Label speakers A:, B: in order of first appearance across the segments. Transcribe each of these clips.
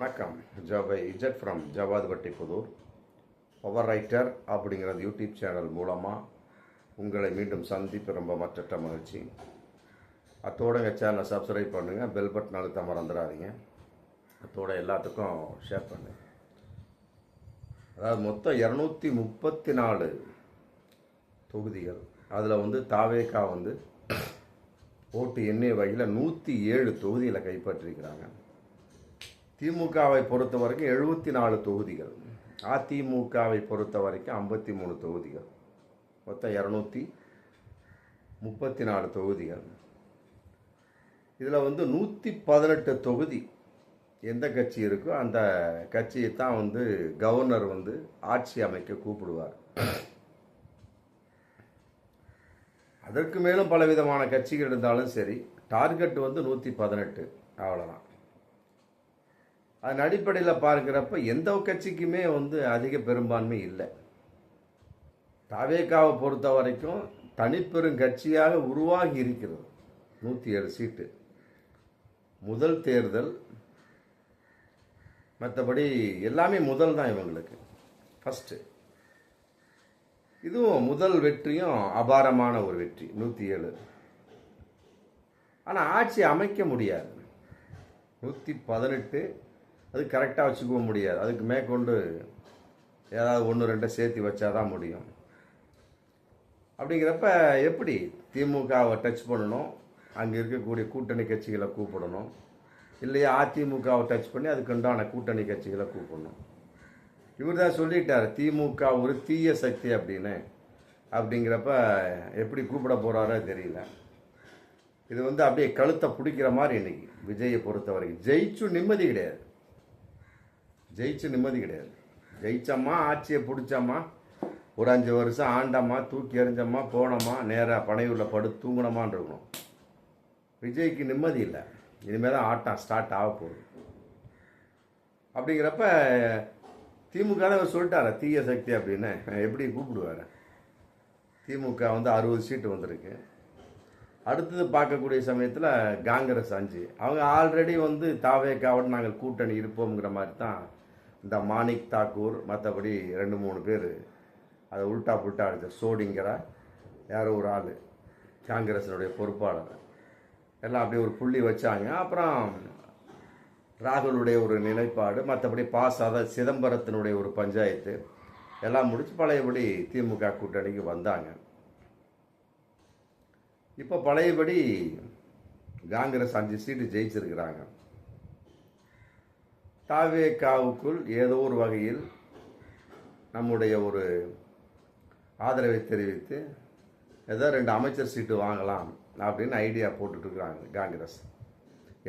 A: வணக்கம். ஜாவை இஜட் from Javadhupatti Puthur. Power writer அப்படிங்கிற யூடியூப் சேனல் மூலமாக உங்களை மீண்டும் சந்திப்பு ரொம்ப மற்ற மகிழ்ச்சி. அத்தோட எங்கள் சேனலை சப்ஸ்கிரைப் பண்ணுங்கள், பெல் பட்டன் அழுத்த மறந்துடாதீங்க. அத்தோட எல்லாத்துக்கும் ஷேர் பண்ணுங்கள். அதாவது மொத்தம் 234 தொகுதிகள். அதில் தாவேக்கா ஓட்டு எண்ணெய் வகையில் 107 தொகுதிகளை கைப்பற்றிருக்கிறாங்க. திமுகவை பொறுத்த வரைக்கும் 74 தொகுதிகள், அதிமுகவை பொறுத்த வரைக்கும் 53 தொகுதிகள், மொத்தம் 234 தொகுதிகள். இதில் 118 தொகுதி எந்த கட்சி இருக்கோ அந்த கட்சியை தான் கவர்னர் ஆட்சி அமைக்க கூப்பிடுவார். அதற்கு மேலும் பலவிதமான கட்சிகள் இருந்தாலும் சரி, டார்கெட் 118, அவ்வளோதான். அதன் அடிப்படையில் பார்க்குறப்ப எந்த கட்சிக்குமே அதிக பெரும்பான்மை இல்லை. தாவேக்காவை பொறுத்த வரைக்கும் தனிப்பெரும் கட்சியாக உருவாகி இருக்கிறது. 107 சீட்டு முதல் தேர்தல், மற்றபடி எல்லாமே முதல் தான் இவங்களுக்கு, ஃபஸ்ட்டு. இதுவும் முதல் வெற்றியும் அபாரமான ஒரு வெற்றி, 107. ஆனால் ஆட்சி அமைக்க முடியாது. 118 அது கரெக்டாக வச்சுக்க முடியாது. அதுக்கு மேற்கொண்டு ஏதாவது 1-2 சேர்த்து வச்சாதான் முடியும். அப்படிங்கிறப்ப எப்படி திமுகவை டச் பண்ணணும், அங்கே இருக்கக்கூடிய கூட்டணி கட்சிகளை கூப்பிடணும், இல்லையா அதிமுகவை டச் பண்ணி அதுக்கு உண்டான கூட்டணி கட்சிகளை கூப்பிடணும். இவர் தான் சொல்லிட்டார் திமுக ஒரு தீய சக்தி அப்படின்னு. அப்படிங்கிறப்ப எப்படி கூப்பிட போகிறாரோ தெரியல. இது அப்படியே கழுத்தை பிடிக்கிற மாதிரி இன்னைக்கு விஜயை பொறுத்த வரைக்கும். ஜெயிச்சு நிம்மதி கிடையாது. ஜெயிச்சம்மா, ஆட்சியை பிடிச்சம்மா, ஒரு 5 வருஷம் ஆண்டம்மா, தூக்கி எறிஞ்சம்மா, போனோமா, நேராக பனையூரில் படுத்து தூங்கணுமான் இருக்கணும். விஜய்க்கு நிம்மதி இல்லை. இனிமேல் தான் ஆட்டம் ஸ்டார்ட் ஆக போகுது. அப்படிங்கிறப்ப திமுக தான் அவர் சொல்லிட்டார தீய சக்தி அப்படின்னு. எப்படி கூப்பிடுவார்? திமுக 60 சீட்டு வந்திருக்கு. அடுத்தது பார்க்கக்கூடிய சமயத்தில் காங்கிரஸ் 5. அவங்க ஆல்ரெடி தாவேக்காவோட நாங்கள் கூட்டணி இருப்போங்கிற மாதிரி தான் இந்த மாணிக் தாக்கூர், மற்றபடி 2-3 பேர் அதை உல்ட்டா புல்ட்டா அடித்த சோடிங்கிற யாரோ ஒரு ஆள், காங்கிரஸினுடைய பொறுப்பாளர், எல்லாம் அப்படியே ஒரு புள்ளி வச்சாங்க. அப்புறம் ராகுலுடைய ஒரு நிலைப்பாடு, மற்றபடி சிதம்பரத்தினுடைய ஒரு பஞ்சாயத்து எல்லாம் முடிச்சு பழையபடி திமுக கூட்டணிக்கு வந்தாங்க. இப்போ பழையபடி காங்கிரஸ் 5 சீட்டு ஜெயிச்சிருக்கிறாங்க. தாவேக்காவுக்குள் ஏதோ ஒரு வகையில் நம்முடைய ஒரு ஆதரவை தெரிவித்து ஏதோ 2 அமைச்சர் சீட்டு வாங்கலாம் அப்படின்னு ஐடியா போட்டுட்ருக்குறாங்க காங்கிரஸ்.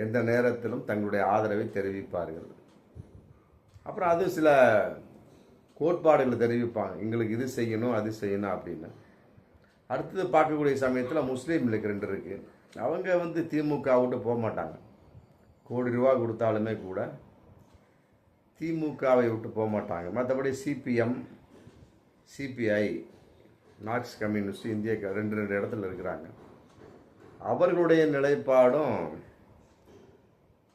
A: எந்த நேரத்திலும் தங்களுடைய ஆதரவை தெரிவிப்பார்கள். அப்புறம் அது சில கோட்பாடுகளை தெரிவிப்பாங்க, எங்களுக்கு இது செய்யணும் அது செய்யணும் அப்படின்னு. அடுத்தது பார்க்கக்கூடிய சமயத்தில் முஸ்லீம் லீக் 2 இருக்குது. அவங்க திமுக விட்டு போக மாட்டாங்க. கோடி ரூபா கொடுத்தாலுமே கூட திமுகவை விட்டு போக மாட்டாங்க. மற்றபடி சிபிஎம், சிபிஐ, மார்க்சிஸ்ட் கம்யூனிஸ்ட், இந்திய 2 இடத்துல இருக்கிறாங்க. அவர்களுடைய நிலைப்பாடும்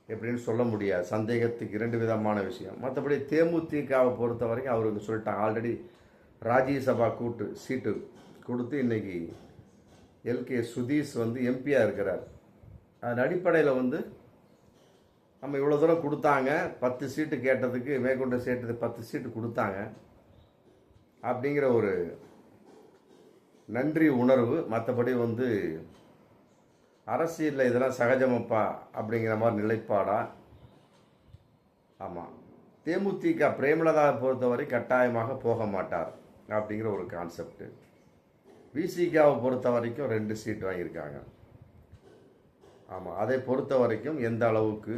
A: எப்படின்னு சொல்ல முடியாது. சந்தேகத்துக்கு 2 விதமான விஷயம். மற்றபடி தேமுதிகவை பொறுத்த வரைக்கும் அவருக்கு சொல்லிட்டாங்க, ஆல்ரெடி ராஜ்யசபா சீட்டு கொடுத்து இன்னைக்கு எல்கே சுதீஷ் எம்பியாக இருக்கிறார். அதன் அடிப்படையில் நம்ம இவ்வளோ தூரம் கொடுத்தாங்க, 10 சீட்டு கேட்டதுக்கு மேற்கொண்டு சேர்த்தது 10 சீட்டு கொடுத்தாங்க அப்படிங்கிற ஒரு நன்றி உணர்வு. மற்றபடி அரசியலில் இதெல்லாம் சகஜமப்பா அப்படிங்கிற மாதிரி நிலைப்பாடா? ஆமாம், தேமுதிக பிரேமலதாவை பொறுத்தவரை கட்டாயமாக போக மாட்டார் அப்படிங்கிற ஒரு கான்செப்ட். விசிகாவை பொறுத்த வரைக்கும் 2 சீட் வாங்கியிருக்காங்க. ஆமாம், அதை பொறுத்த வரைக்கும் எந்த அளவுக்கு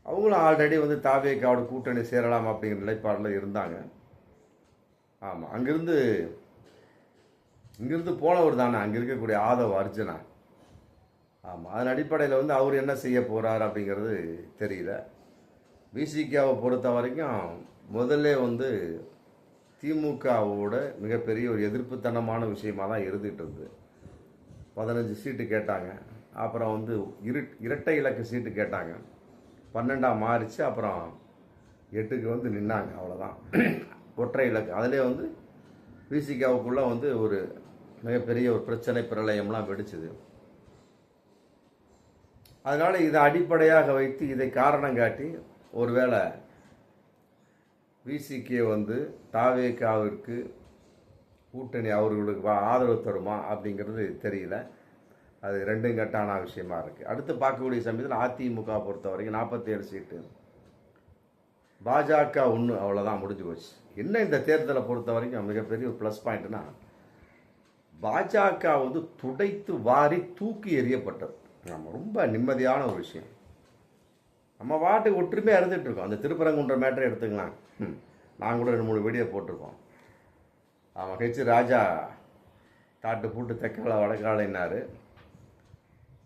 A: அவங்களும் ஆல்ரெடி தாவேக்காவோட கூட்டணி சேரலாம் அப்படிங்கிற நிலைப்பாடில் இருந்தாங்க. ஆமாம், இங்கிருந்து போனவர் தானே அங்கே இருக்கக்கூடிய ஆதவ் அர்ஜுனா. ஆமாம், அதன் அடிப்படையில் அவர் என்ன செய்ய போகிறார் அப்படிங்கிறது தெரியல. விசிகாவை பொறுத்த வரைக்கும் முதல்ல திமுகவோட மிகப்பெரிய ஒரு எதிர்ப்புத்தனமான விஷயமாக தான் இருந்துகிட்டு இருந்தது. 15 சீட்டு கேட்டாங்க. அப்புறம் இரட்டை இலக்க சீட்டு கேட்டாங்க. 12ஆம் மாறிச்சு. அப்புறம் 8க்கு வந்து நின்னாங்க. அவ்வளோதான். ஒற்றை இலக்கு. அதிலே வந்து விசிகாவுக்குள்ளே வந்து ஒரு மிகப்பெரிய ஒரு பிரச்சனை பிரளயம்லாம் வெடிச்சுது. அதனால் இதை அடிப்படையாக வைத்து இதை காரணம் காட்டி ஒருவேளை விசிகே வந்து தாவேகாவிற்கு கூட்டணி அவர்களுக்கு ஆதரவு தருமா அப்படிங்கிறது தெரியல. அது ரெண்டும் கட்டான விஷயமா இருக்குது. அடுத்து பார்க்கக்கூடிய சமயத்தில் அதிமுக பொறுத்த வரைக்கும் 47 சீட்டு, பாஜக 1, அவ்வளோதான், முடிஞ்சு போச்சு. என்ன இந்த தேர்தலை பொறுத்த வரைக்கும் மிகப்பெரிய ஒரு ப்ளஸ் பாயிண்ட்னா பாஜக வந்து துடைத்து வாரி தூக்கி எறியப்பட்டது. நம்ம ரொம்ப நிம்மதியான ஒரு விஷயம். நம்ம வாட்டுக்கு ஒற்றுமையாக இருந்துகிட்டு இருக்கோம். அந்த திருப்பரங்குன்ற மேட்டரை எடுத்துக்கலாம். நான் கூட 2-3 வீடியோ போட்டிருக்கோம். அவன் ஹெச் ராஜா தாட்டு பூட்டு தெக்கால வடக்காலைன்னாரு.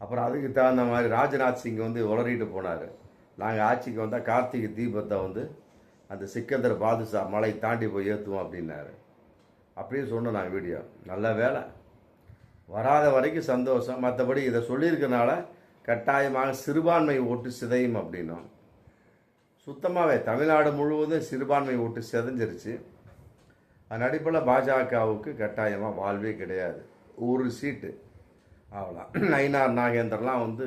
A: அப்புறம் அதுக்கு தகுந்த மாதிரி ராஜ்நாத் சிங் வந்து உளறிட்டு போனார். நாங்கள் ஆட்சிக்கு வந்தால் கார்த்திகை தீபத்தை வந்து அந்த சிக்கந்தர் பாதுஷா மலை தாண்டி போய் ஏற்றுவோம் அப்படின்னாரு. அப்படியே சொன்னோம் நாங்கள் வீடியோ. நல்ல வேலை வராத வரைக்கும் சந்தோஷம். மற்றபடி இதை சொல்லியிருக்கனால கட்டாயமாக சிறுபான்மை ஓட்டு சிதையும் அப்படின்னும். சுத்தமாகவே தமிழ்நாடு முழுவதும் சிறுபான்மை ஓட்டு சிதைஞ்சிருச்சு. அதன் அடிப்படையில் பாஜகவுக்கு கட்டாயமாக வாழ்வே கிடையாது. ஒரு சீட்டு அவ்வளோ. நயினார் நாகேந்திரலாம் வந்து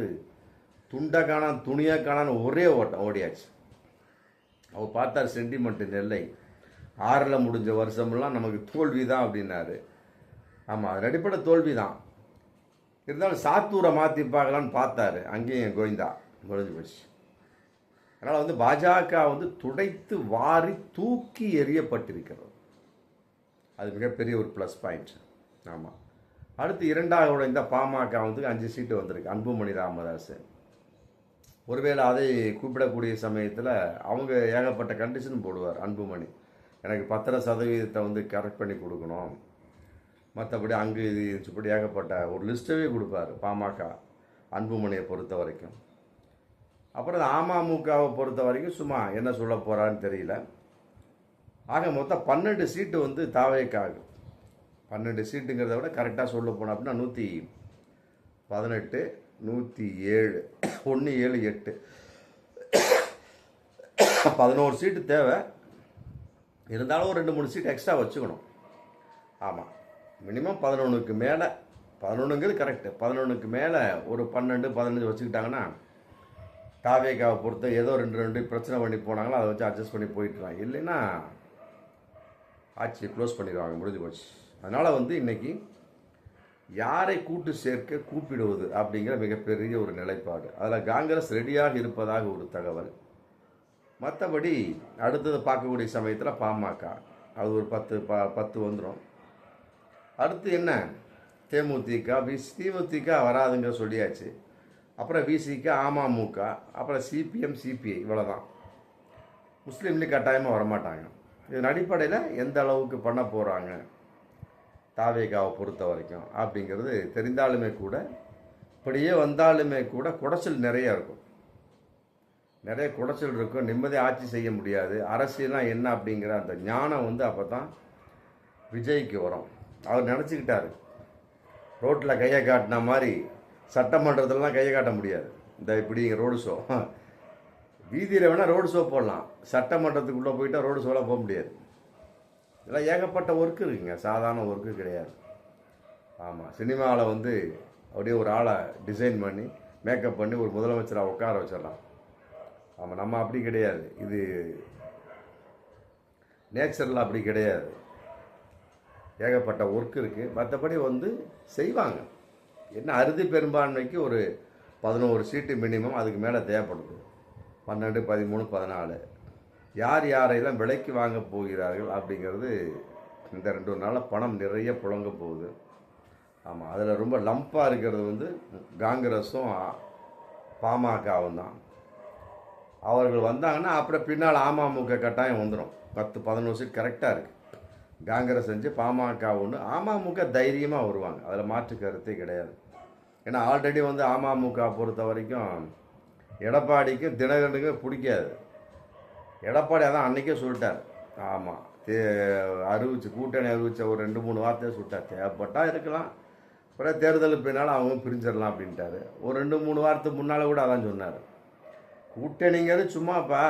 A: துண்டக்கானான் துணியக்கானான் ஒரே ஓட்டம் ஓடியாச்சு. அவர் பார்த்தார் சென்டிமெண்ட்டு நெல்லை 6ல் முடிஞ்ச வருஷமெல்லாம் நமக்கு தோல்வி தான் அப்படின்னாரு. ஆமாம், அதன் அடிப்படை தோல்வி தான். இருந்தாலும் சாத்தூரை மாற்றி பார்க்கலான்னு பார்த்தாரு. அங்கேயும் கோவிந்தா முடிஞ்சு போச்சு. அதனால் வந்து பாஜக வந்து துடைத்து வாரி தூக்கி எறியப்பட்டிருக்கிறது. அது மிகப்பெரிய ஒரு ப்ளஸ் பாயிண்ட். ஆமாம். அடுத்து 2வது இந்த பாமக வந்து 5 சீட்டு வந்திருக்கு. அன்புமணி ராமதாஸ். ஒருவேளை அதை கூப்பிடக்கூடிய சமயத்தில் அவங்க ஏகப்பட்ட கண்டிஷன் போடுவார். அன்புமணி எனக்கு 10% வந்து கரெக்ட் பண்ணி கொடுக்கணும், மற்றபடி அங்கே இது இப்படி ஏகப்பட்ட ஒரு லிஸ்ட்டவே கொடுப்பார் பாமக அன்புமணியை பொறுத்த வரைக்கும். அப்புறம் அமமுகவை பொறுத்த வரைக்கும் சும்மா என்ன சொல்ல போகிறான்னு தெரியல. ஆக மொத்தம் 12 சீட்டு வந்து தாவேக்காக. 12 சீட்டுங்கிறத விட கரெக்டாக சொல்ல போனோம் அப்படின்னா 118, 107, 178, 11 சீட்டு தேவை. இருந்தாலும் ஒரு 2-3 சீட் எக்ஸ்ட்ரா வச்சுக்கணும். ஆமாம், மினிமம் 11க்கு மேலே, 11ங்கிறது கரெக்டு, 11க்கு மேலே ஒரு 12, 15 வச்சுக்கிட்டாங்கன்னா தாவேக்காவை பொறுத்த ஏதோ 2 பிரச்சனை பண்ணி போனாங்களோ அதை வச்சு அட்ஜஸ்ட் பண்ணி போயிட்டுருவாங்க. இல்லைன்னா ஆட்சியை க்ளோஸ் பண்ணிடுவாங்க, முடிஞ்சு போச்சு. அதனால் வந்து இன்றைக்கி யாரை கூட்டு சேர்க்க கூப்பிடுவது அப்படிங்கிற மிகப்பெரிய ஒரு நிலைப்பாடு. அதில் காங்கிரஸ் ரெடியாக இருப்பதாக ஒரு தகவல். மற்றபடி அடுத்தது பார்க்கக்கூடிய சமயத்தில் பாமக அது ஒரு 10 வந்துடும். அடுத்து என்ன, தேமுதிக, திமுக வராதுங்க சொல்லியாச்சு. அப்புறம் விசிக, அமமுக, அப்புறம் சிபிஎம், சிபிஐ, இவ்வளோதான். முஸ்லீம்லேயும் கட்டாயமாக வரமாட்டாங்க. இதன் அடிப்படையில் எந்த அளவுக்கு பண்ண போகிறாங்க தாவேகாவை பொறுத்த வரைக்கும் அப்படிங்கிறது தெரிந்தாலுமே கூட, இப்படியே வந்தாலுமே கூட குடைச்சல் நிறைய இருக்கும். நிறைய குடைச்சல் இருக்கும். நிம்மதியாக ஆட்சி செய்ய முடியாது. அரசியல்னால் என்ன அப்படிங்கிற அந்த ஞானம் வந்து அப்போ தான் விஜய்க்கு வரும். அவர் நினச்சிக்கிட்டாரு ரோட்டில் கையை காட்டின மாதிரி சட்டமன்றத்திலலாம் கையை காட்ட முடியாது. இந்த இப்படி ரோடு ஷோ, வீதியில் வேணால் ரோடு ஷோ போடலாம், சட்டமன்றத்துக்குள்ளே போயிட்டால் ரோடு ஷோலாம் போக முடியாது. இதெல்லாம் ஏகப்பட்ட ஒர்க்கு இருக்குங்க, சாதாரண ஒர்க்கு கிடையாது. ஆமாம், சினிமாவில் வந்து அப்படியே ஒரு ஆளை டிசைன் பண்ணி மேக்கப் பண்ணி ஒரு முதலமைச்சராக உட்கார வச்சிடலாம். ஆமாம், நம்ம அப்படி கிடையாது. இது நேச்சரில் அப்படி கிடையாது. ஏகப்பட்ட ஒர்க் இருக்குது. மற்றபடி வந்து செய்வாங்க. என்ன அறுதி பெரும்பான்மைக்கு ஒரு 11 சீட்டு மினிமம், அதுக்கு மேலே தேவைப்படுது. 12, 13, 14 யார் யாரையெல்லாம் விலைக்கு வாங்க போகிறார்கள் அப்படிங்கிறது இந்த 2 நாளில் பணம் நிறைய புழங்க போகுது. ஆமாம், அதில் ரொம்ப லம்பாக இருக்கிறது வந்து காங்கிரஸும் பாமகவும் தான். அவர்கள் வந்தாங்கன்னா அப்புறம் பின்னால் அமமுக கட்டாயம் வந்துடும். 10, 11 சீட் கரெக்டாக இருக்குது. காங்கிரஸ் செஞ்சு பாமக ஒன்று, அமமுக தைரியமாக வருவாங்க, அதில் மாற்று கருத்தே கிடையாது. ஏன்னா ஆல்ரெடி வந்து அமமுக பொறுத்த வரைக்கும் எடப்பாடிக்கும் தினகரனுக்கும் பிடிக்காது. எடப்பாடி அதான் அன்றைக்கே சொல்லிட்டார். ஆமாம், கூட்டணி அறிவிச்ச ஒரு 2-3 வார்த்தையை சொல்லிட்டார். தேவைப்பட்டால் இருக்கலாம், அப்புறம் தேர்தலுக்கு பின்னால் அவங்க பிரிஞ்சிடலாம் அப்படின்ட்டாரு. ஒரு 2-3 வாரத்துக்கு முன்னால் கூட அதான் சொன்னார். கூட்டணிங்கிறது சும்மாப்பா,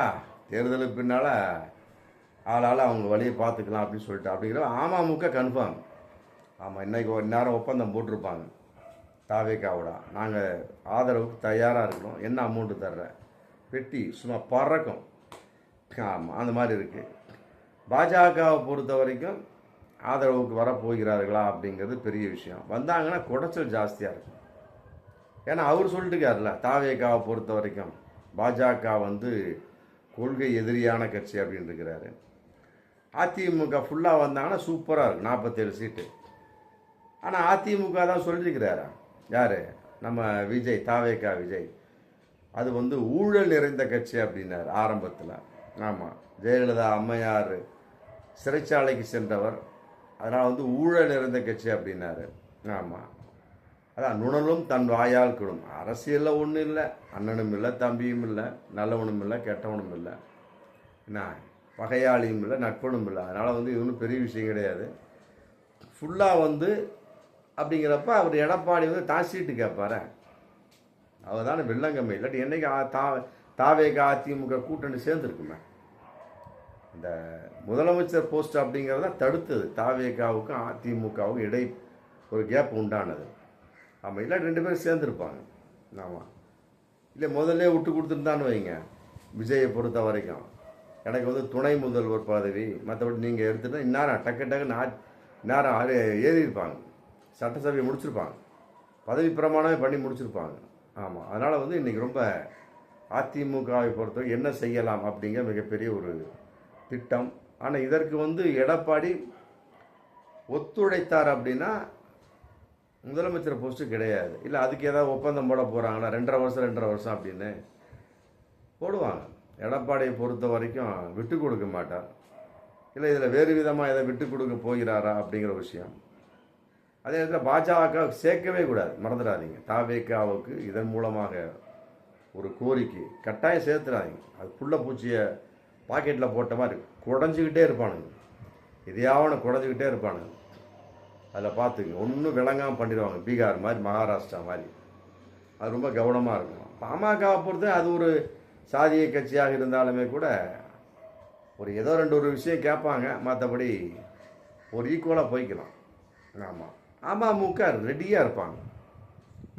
A: தேர்தலுக்கு பின்னால் ஆளால் அவங்க வழியை பார்த்துக்கலாம் அப்படின்னு சொல்லிட்டு அப்படிங்கிற அமமுக கன்ஃபார்ம். ஆமாம், இன்றைக்கி ஒரு நேரம் ஒப்பந்தம் போட்டிருப்பாங்க தாவேக்காவோட. நாங்கள் ஆதரவுக்கு தயாராக இருக்கிறோம், என்ன அமௌண்ட்டு தர்ற, பெட்டி சும்மா பறக்கும். ஆமாம், அந்த மாதிரி இருக்குது. பாஜகவை பொறுத்த வரைக்கும் ஆதரவுக்கு வரப்போகிறார்களா அப்படிங்கிறது பெரிய விஷயம். வந்தாங்கன்னா குடைச்சல் ஜாஸ்தியாக இருக்கும். ஏன்னா அவர் சொல்லிட்டுருக்காருல, தாவேக்காவை பொறுத்த வரைக்கும் பாஜக வந்து கொள்கை எதிரியான கட்சி அப்படின்னு இருக்கிறாரு. அதிமுக ஃபுல்லாக வந்தாங்கன்னா சூப்பராக இருக்கும், 47 சீட்டு. ஆனால் அதிமுக தான் சொல்லியிருக்கிறாரா யார், நம்ம விஜய், தாவேக்கா விஜய், அது வந்து ஊழல் நிறைந்த கட்சி அப்படின்னார் ஆரம்பத்தில். ஆமாம், ஜெயலலிதா அம்மையார் சிறைச்சாலைக்கு சென்றவர், அதனால் வந்து ஊழல் நிறைந்த கட்சி அப்படின்னாரு. ஆமாம், அதான் நுணலும் தன் வாயால் கிடும். அரசியலில் ஒன்றும் இல்லை, அண்ணனும் இல்லை, தம்பியும் இல்லை, நல்லவனும் இல்லை, கெட்டவனும் இல்லை, என்ன பகையாளியும் இல்லை, நட்பனும் இல்லை. அதனால் வந்து இது ஒன்றும் பெரிய விஷயம் கிடையாது. ஃபுல்லாக வந்து அப்படிங்கிறப்ப அவர் எடப்பாடி வந்து தான் சீட்டு கேட்பார். அவர் தானே வெள்ளங்கம்மை. இல்லாட்டி என்றைக்கு தாவேக அதிமுக கூட்டணி சேர்ந்துருக்குமே. இந்த முதலமைச்சர் போஸ்ட் அப்படிங்கிறத தடுத்தது தாவேகாவுக்கும் அதிமுகவுக்கும் இடை ஒரு கேப் உண்டானது. ஆமாம், இல்லாட்டி 2 பேரும் சேர்ந்துருப்பாங்க. ஆமாம், இல்லை முதல்ல விட்டு கொடுத்துருந்தான்னு வைங்க. விஜயை பொறுத்த வரைக்கும் எனக்கு வந்து துணை முதல்வர் பதவி, மற்றபடி நீங்கள் எடுத்துகிட்டு இந்நேரம் டக்கு நேரம் ஏறியிருப்பாங்க, சட்டசபையை முடிச்சிருப்பாங்க, பதவி பிரமாணமே பண்ணி முடிச்சிருப்பாங்க. ஆமாம், அதனால் வந்து இன்றைக்கி ரொம்ப அதிமுகவை பொறுத்தவரை என்ன செய்யலாம் அப்படிங்கிற மிகப்பெரிய ஒரு திட்டம். ஆனால் இதற்கு வந்து எடப்பாடி ஒத்துழைத்தார் அப்படின்னா முதலமைச்சர் போஸ்ட்டு கிடையாது. இல்லை அதுக்கு ஏதாவது ஒப்பந்தம் போட போகிறாங்களா, 2.5 வருஷம் அப்படின்னு போடுவாங்க. எடப்பாடியை பொறுத்த வரைக்கும் விட்டு கொடுக்க மாட்டார். இல்லை இதில் வேறு விதமாக எதை விட்டு கொடுக்க போகிறாரா அப்படிங்கிற விஷயம். அதே நேரத்தில் பாஜக சேர்க்கவே கூடாது, மறந்துடாதீங்க. தாவேக்காவுக்கு இதன் மூலமாக ஒரு கோரிக்கை, கட்டாயம் சேர்த்துடாதீங்க. அது புள்ள பூச்சியை பாக்கெட்டில் போட்ட மாதிரி குடஞ்சிக்கிட்டே இருப்பானுங்க, எதையாவது குடஞ்சிக்கிட்டே இருப்பானுங்க. அதில் பார்த்துங்க, ஒன்றும் விளங்காமல் பண்ணிடுவாங்க, பீகார் மாதிரி, மகாராஷ்டிரா மாதிரி. அது ரொம்ப கவனமாக இருக்கணும். பாமகவை பொறுத்து அது ஒரு சாதிய கட்சியாக இருந்தாலுமே கூட ஏதோ 2 விஷயம் கேட்பாங்க, மற்றபடி ஒரு ஈக்குவலாக போய்க்கலாம். ஆமாம், அமமுக ரெடியாக இருப்பாங்க.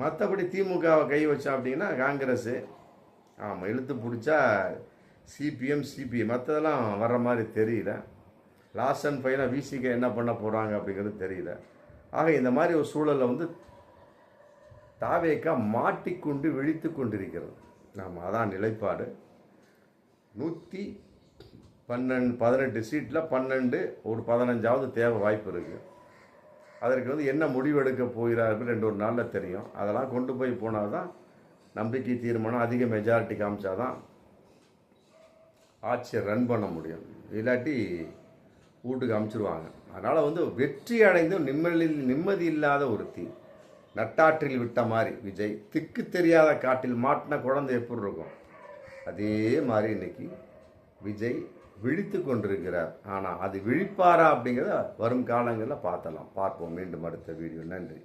A: மற்றபடி திமுகவை கை வச்சா அப்படின்னா காங்கிரஸ், ஆமாம், இழுத்து பிடிச்சா சிபிஎம் மற்றதெல்லாம் வர்ற மாதிரி தெரியல. லாஸ்ட் அண்ட் ஃபைனலாக விசிக என்ன பண்ண போகிறாங்க அப்படிங்கிறது தெரியல. ஆக இந்த மாதிரி ஒரு சூழலில் வந்து தாவேக்கா மாட்டிக்கொண்டு விழித்து கொண்டிருக்கிறது. ஆமாம், அதான் நிலைப்பாடு. 118 சீட்டில் 12 ஒரு 15ஆவது தேவை வாய்ப்பு இருக்குது. அதற்கு வந்து என்ன முடிவெடுக்க போகிறார்கள் 2 நாளில் தெரியும். அதெல்லாம் கொண்டு போய் போனால் தான் நம்பிக்கை தீர்மானம் அதிக மெஜாரிட்டி காமிச்சாதான் ஆட்சியை ரன் பண்ண முடியும். இல்லாட்டி வீட்டுக்கு அமுச்சிடுவாங்க. அதனால் வந்து வெற்றி அடைந்தும் நிம்மதி இல்லாத ஒருத்தி, நட்டாற்றில் விட்ட மாதிரி விஜய், திக்கு தெரியாத காட்டில் மாட்டின குழந்தை எப்படி இருக்கும் அதே மாதிரி இன்னைக்கு விஜய் விழித்து கொண்டிருக்கிறார். ஆனால் அது விழிப்பாரா அப்படிங்கிறத வரும் காலங்களில் பார்ப்போம். மீண்டும் அடுத்த வீடியோ. நன்றி.